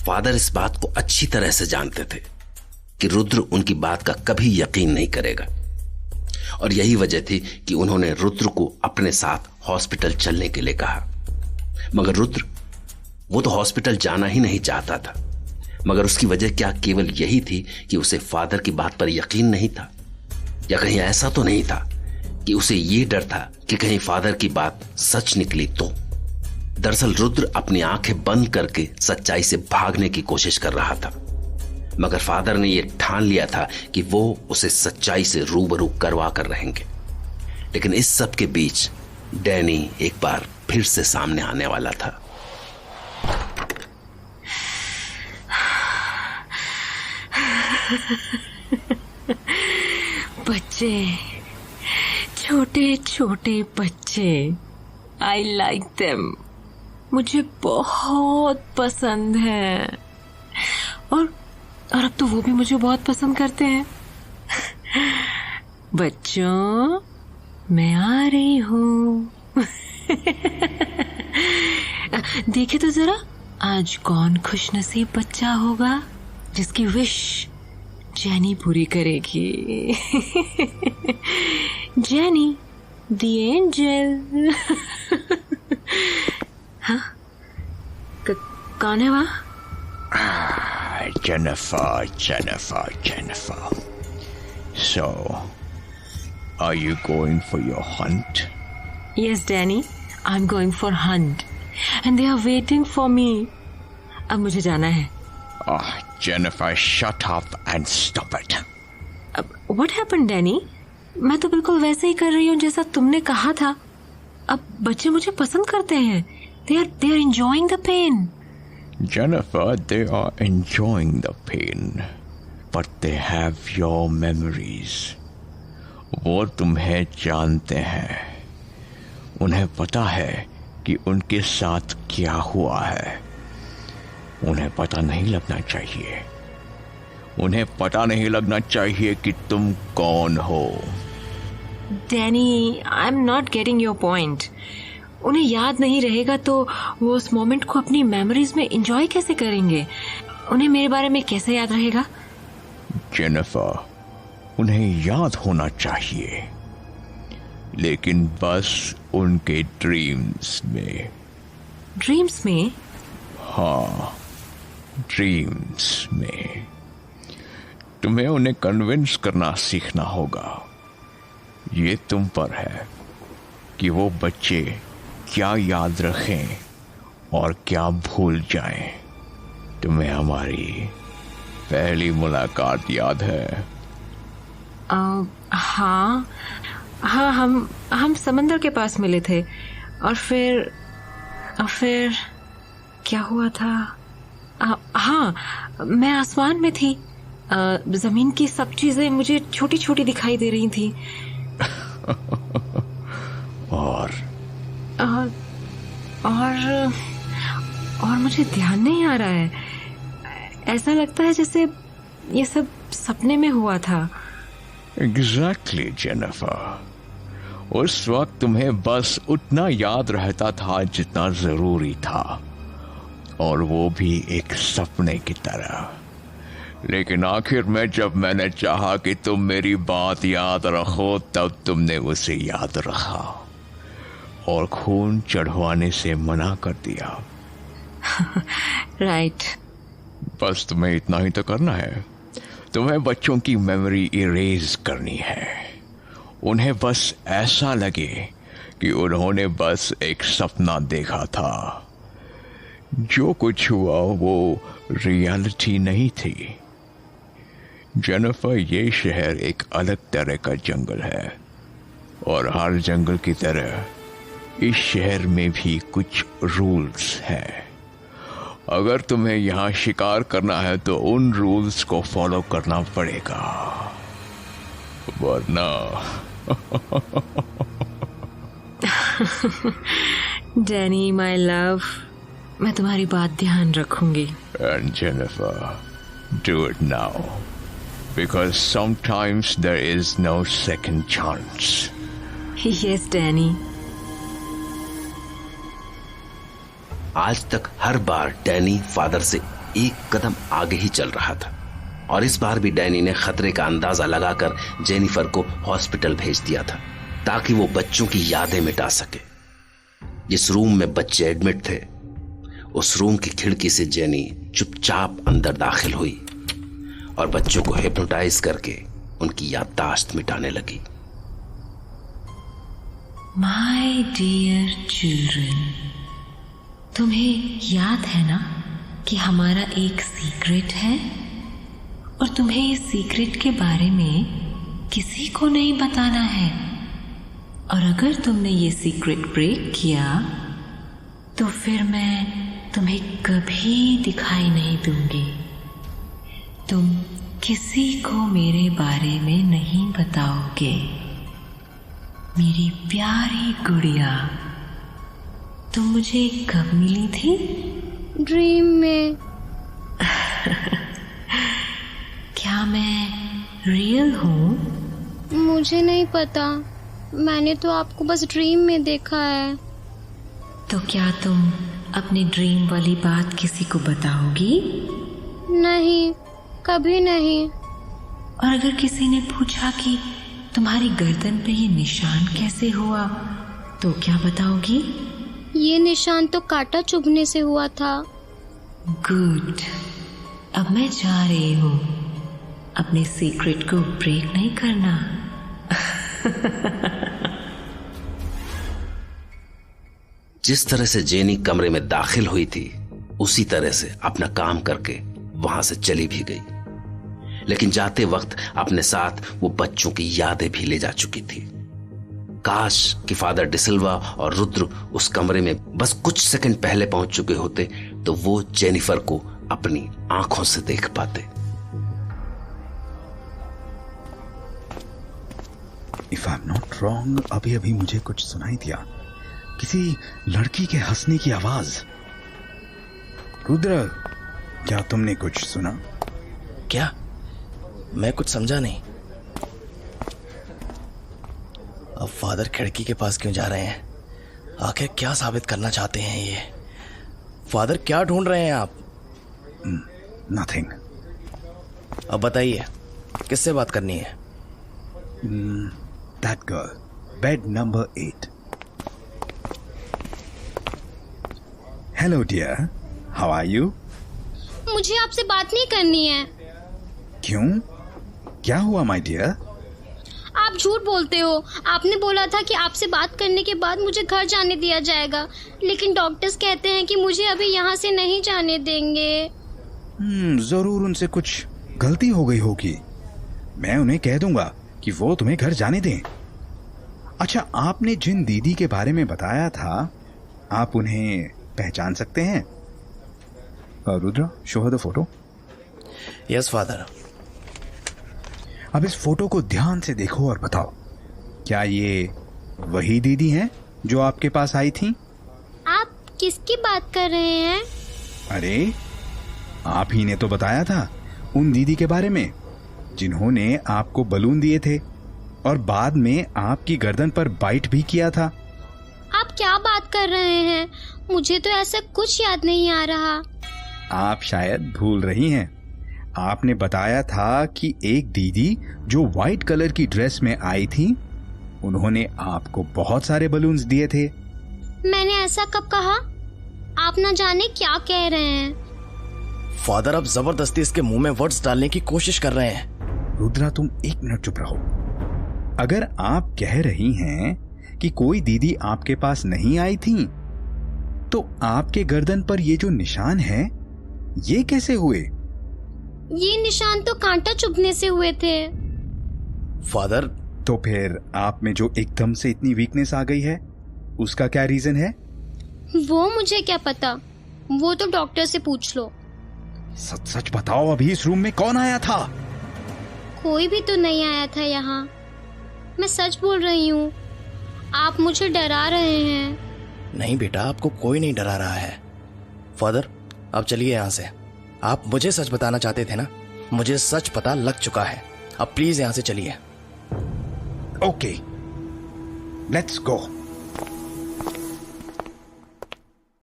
Father इस बात को अच्छी तरह से जानते थे कि रुद्र उनकी बात का कभी यकीन नहीं करेगा, और यही वजह थी कि उन्होंने रुद्र को अपने साथ हॉस्पिटल चलने के लिए कहा। मगर रुद्र, वो तो हॉस्पिटल जाना ही नहीं चाहता था। मगर उसकी वजह क्या केवल यही थी कि उसे फादर की बात पर यकीन नहीं था, या कहीं ऐसा तो नहीं था कि उसे ये डर था कि कहीं फादर की बात सच निकली तो? दरअसल रुद्र अपनी आंखें बंद करके सच्चाई से भागने की कोशिश कर रहा था, मगर फादर ने यह ठान लिया था कि वो उसे सच्चाई से रूबरू करवा कर रहेंगे। लेकिन इस सब के बीच डैनी एक बार फिर से सामने आने वाला था। बच्चे, छोटे छोटे बच्चे, आई लाइक देम। मुझे बहुत पसंद है, और अब तो वो भी मुझे बहुत पसंद करते हैं। बच्चों, मैं आ रही हूँ। देखे तो जरा, आज कौन खुशनसीब बच्चा होगा जिसकी विश जेनी पूरी करेगी। Jenny the angel. हाँ, कौन है वहाँ? Jennifer. So, are you going for your hunt? Yes, Danny. I'm going for hunt, and they are waiting for me. अब मुझे जाना है। Jennifer, shut up and stop it. What happened, Danny? मैं तो बिल्कुल वैसे ही कर रही हूँ जैसा तुमने कहा था। अब बच्चे मुझे पसंद करते हैं। They are enjoying the pain. Jennifer, they are enjoying the pain, but they have your memories. वो तुम्हें जानते हैं। उन्हें पता है कि उनके साथ क्या हुआ है। उन्हें पता नहीं लगना चाहिए। उन्हें पता नहीं लगना चाहिए कि तुम कौन हो। Danny, I'm not getting your point. उन्हें याद नहीं रहेगा तो वो उस मोमेंट को अपनी मेमोरीज में एंजॉय कैसे करेंगे? उन्हें मेरे बारे में कैसे याद रहेगा? जेनिफर, उन्हें याद होना चाहिए, लेकिन बस उनके ड्रीम्स में। ड्रीम्स में? हाँ, ड्रीम्स में। तुम्हें उन्हें कन्विंस करना सीखना होगा। ये तुम पर है कि वो बच्चे क्या याद रखें और क्या भूल जाएं। तुम्हें हमारी पहली मुलाकात याद है? हाँ, हम समंदर के पास मिले थे, और फिर क्या हुआ था? हाँ, मैं आसमान में थी। जमीन की सब चीजें मुझे छोटी छोटी दिखाई दे रही थी। और मुझे ध्यान नहीं आ रहा है। ऐसा लगता है जैसे ये सब सपने में हुआ था। Exactly, Jennifer. उस वक्त तुम्हें बस उतना याद रहता था जितना जरूरी था, और वो भी एक सपने की तरह। लेकिन आखिर में जब मैंने चाहा कि तुम मेरी बात याद रखो, तब तुमने उसे याद रखा और खून चढ़वाने से मना कर दिया। राइट। बस तुम्हें इतना ही तो करना है। तुम्हें बच्चों की मेमोरी इरेज करनी है। उन्हें बस ऐसा लगे कि उन्होंने बस एक सपना देखा था। जो कुछ हुआ वो रियलिटी नहीं थी। जेनिफर, ये शहर एक अलग तरह का जंगल है, और हर जंगल की तरह इस शहर में भी कुछ रूल्स हैं। अगर तुम्हें यहाँ शिकार करना है तो उन रूल्स को फॉलो करना पड़ेगा, वरना डैनी माय लव, मैं तुम्हारी बात ध्यान रखूंगी। And Jennifer, do it now, because sometimes there is no second chance. Yes, Danny. आज तक हर बार डैनी फादर से एक कदम आगे ही चल रहा था और इस बार भी डैनी ने खतरे का अंदाजा लगाकर जेनिफर को हॉस्पिटल भेज दिया था ताकि वो बच्चों की यादें मिटा सके। जिस रूम में बच्चे एडमिट थे उस रूम की खिड़की से जेनी चुपचाप अंदर दाखिल हुई और बच्चों को हिप्नोटाइज करके उनकी याददाश्त मिटाने लगी। माय डियर चिल्ड्रन, तुम्हें याद है ना कि हमारा एक सीक्रेट है और तुम्हें इस सीक्रेट के बारे में किसी को नहीं बताना है। और अगर तुमने ये सीक्रेट ब्रेक किया तो फिर मैं तुम्हें कभी दिखाई नहीं दूंगी। तुम किसी को मेरे बारे में नहीं बताओगे। मेरी प्यारी गुड़िया, तुम मुझे कब मिली थी? ड्रीम में। क्या मैं रियल हूँ? मुझे नहीं पता, मैंने तो आपको बस ड्रीम में देखा है। तो क्या तुम अपनी ड्रीम वाली बात किसी को बताओगी? नहीं, कभी नहीं। और अगर किसी ने पूछा कि तुम्हारी गर्दन पे ये निशान कैसे हुआ तो क्या बताओगी? ये निशान तो कांटा चुभने से हुआ था। गुड, अब मैं जा रही हूँ। अपने सीक्रेट को ब्रेक नहीं करना। जिस तरह से जेनी कमरे में दाखिल हुई थी उसी तरह से अपना काम करके वहां से चली भी गई, लेकिन जाते वक्त अपने साथ वो बच्चों की यादें भी ले जा चुकी थी। काश कि फादर डिसिल्वा और रुद्र उस कमरे में बस कुछ सेकंड पहले पहुंच चुके होते तो वो जेनिफर को अपनी आंखों से देख पाते। If I am not wrong, अभी अभी मुझे कुछ सुनाई दिया, किसी लड़की के हंसने की आवाज। रुद्र, क्या तुमने कुछ सुना? क्या? मैं कुछ समझा नहीं। अब फादर खिड़की के पास क्यों जा रहे हैं? आखिर क्या साबित करना चाहते हैं ये? फादर क्या ढूंढ रहे हैं आप? नथिंग। अब बताइए, किससे बात करनी है? That girl, bed number 8। Hello dear, how are you? मुझे आपसे बात नहीं करनी है। क्यों? क्या हुआ माय डियर? आप झूठ बोलते हो। आपने बोला था कि आपसे बात करने के बाद मुझे घर जाने दिया जाएगा, लेकिन डॉक्टर्स कहते हैं कि मुझे अभी यहाँ से नहीं जाने देंगे। जरूर उनसे कुछ गलती हो गई होगी। मैं उन्हें कह दूंगा कि वो तुम्हें घर जाने दें। अच्छा, आपने जिन दीदी के बारे में बताया था, आप उन्हें पहचान सकते हैं? Rudra, show her the photo. Yes father. अब इस फोटो को ध्यान से देखो और बताओ, क्या ये वही दीदी हैं जो आपके पास आई थी? आप किसकी बात कर रहे हैं? अरे, आप ही ने तो बताया था उन दीदी के बारे में जिन्होंने आपको बलून दिए थे और बाद में आपकी गर्दन पर बाइट भी किया था। आप क्या बात कर रहे हैं? मुझे तो ऐसा कुछ याद नहीं आ रहा। आप शायद भूल रही हैं। आपने बताया था कि एक दीदी जो व्हाइट कलर की ड्रेस में आई थी, उन्होंने आपको बहुत सारे बलून्स दिए थे। मैंने ऐसा कब कहा? आप ना जाने क्या कह रहे हैं। फादर, अब जबरदस्ती इसके मुंह में वर्ड्स डालने की कोशिश कर रहे हैं। रुद्रा, तुम एक मिनट चुप रहो। अगर आप कह रही हैं कि कोई दीदी आपके पास नहीं आई थी, तो आपके गर्दन पर ये जो निशान है, ये कैसे हुए? ये निशान तो कांटा चुभने से हुए थे। फादर, तो फिर आप में जो एकदम से इतनी वीकनेस आ गई है, उसका क्या रीजन है? वो मुझे क्या पता, वो तो डॉक्टर से पूछ लो। सच सच बताओ, अभी इस रूम में कौन आया था? कोई भी तो नहीं आया था यहाँ। मैं सच बोल रही हूँ। आप मुझे डरा रहे हैं। नहीं बेटा, आपको कोई नहीं डरा रहा है। फादर, अब चलिए यहाँ से। आप मुझे सच बताना चाहते थे ना? मुझे सच पता लग चुका है। अब प्लीज यहाँ से चलिए। Okay, let's go.